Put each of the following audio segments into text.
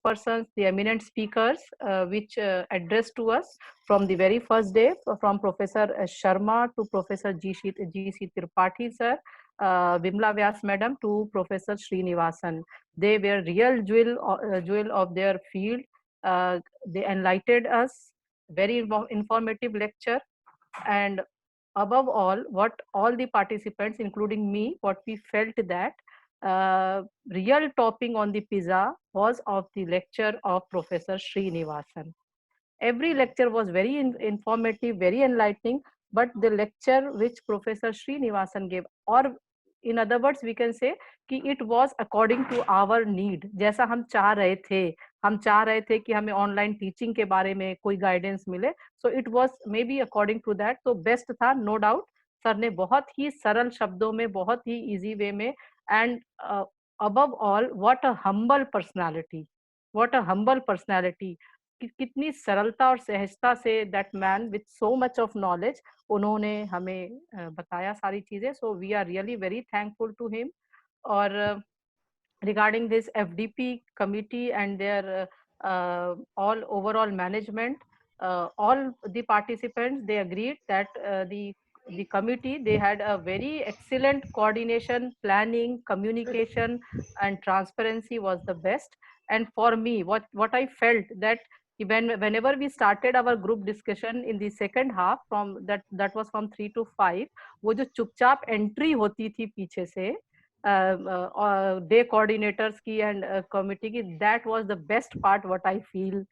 persons, the eminent speakers, which addressed to us from the very first day, from Professor Sharma to Professor G.C. Tripathi sir, Vimla Vyas madam to Professor Srinivasan. They were real jewel of their field. They enlightened us, very informative lecture, and above all, what all the participants, including me, what we felt that real topping on the pizza was of the lecture of Professor Srinivasan. Every lecture was very informative, very enlightening, but the lecture which Professor Srinivasan gave, or in other words we can say कि it was according to our need, जैसा हम चाह रहे थे कि हमें online teaching के बारे में कोई गाइडेंस मिले, so it was maybe according to that, तो बेस्ट था, नो डाउट. सर ने बहुत ही सरल शब्दों में, बहुत ही इजी वे में, and above all, what a humble personality, what a humble personality. कितनी सरलता और सहजता से that man with so much of knowledge उन्होंने हमें बताया सारी चीजें. So we are really very thankful to him. और regarding this FDP committee and their all overall management, all the participants, they agreed that the committee, they had a very excellent coordination, planning, communication, and transparency was the best. And for me, what I felt that whenever we started our group discussion in the second half, from that was from 3 to 5, वो जो चुपचाप entry होती थी पीछे से day coordinators की and committee की, that was the best part what I feel.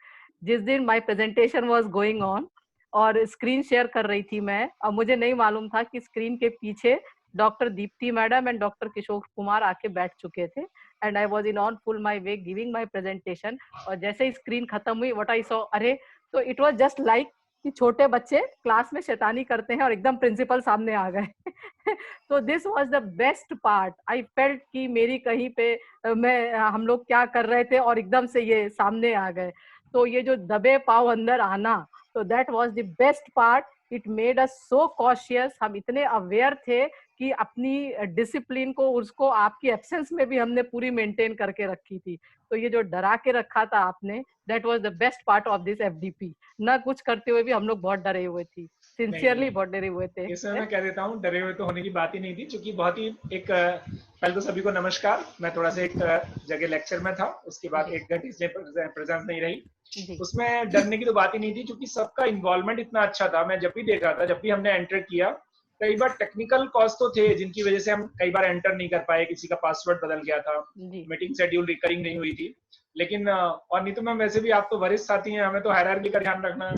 जिस दिन my presentation was going on और स्क्रीन शेयर कर रही थी मैं, अब मुझे नहीं मालूम था कि स्क्रीन के पीछे doctor Deepti madam and doctor Kishore Kumar आके बैठ चुके थे, and I was in on full my way giving my presentation. और जैसे ही स्क्रीन खत्म हुई, व्हाट आई सॉ, अरे, तो इट वाज जस्ट लाइक कि छोटे बच्चे क्लास में शैतानी करते हैं और एकदम प्रिंसिपल सामने आ गए. तो this was the best part. I felt कि मेरी कहीं पे हम लोग क्या कर रहे थे और एकदम से ये सामने आ गए. तो ये जो दबे पाव अंदर आना, तो that was the best part. It made us so cautious. हम इतने अवेयर थे कि अपनी डिसिप्लिन को, उसको आपकी एब्सेंस में भी हमने पूरी मेंटेन करके रखी थी. तो ये जो डरा के रखा था आपने, that was the best part of this FDP. ना कुछ करते हुए भी हम लोग बहुत डरे हुए थे, सिंसियरली बहुत डरे हुए थे. इसमें मैं कह देता हूँ, डरे हुए तो होने की बात ही नहीं थी, क्योंकि बहुत ही एक पहले तो सभी को नमस्कार. मैं थोड़ा सा एक जगह लेक्चर में था, उसके बाद एक घंटे से प्रेजेंस नहीं रही. उसमें डरने की तो बात ही नहीं थी, क्योंकि सबका इन्वॉल्वमेंट इतना अच्छा था. मैं जब भी देख रहा था, जब भी हमने एंटर किया, कई बार टेक्निकल कॉज तो थे जिनकी वजह से हम कई बार एंटर नहीं कर पाए. किसी का पासवर्ड बदल गया था, मीटिंग शेड्यूल रिकरिंग नहीं हुई थी. लेकिन और नहीं तो मैं वैसे भी, आप तो वरिष्ठ साथी हैं, हमें तो हायरार्की का ध्यान रखना है.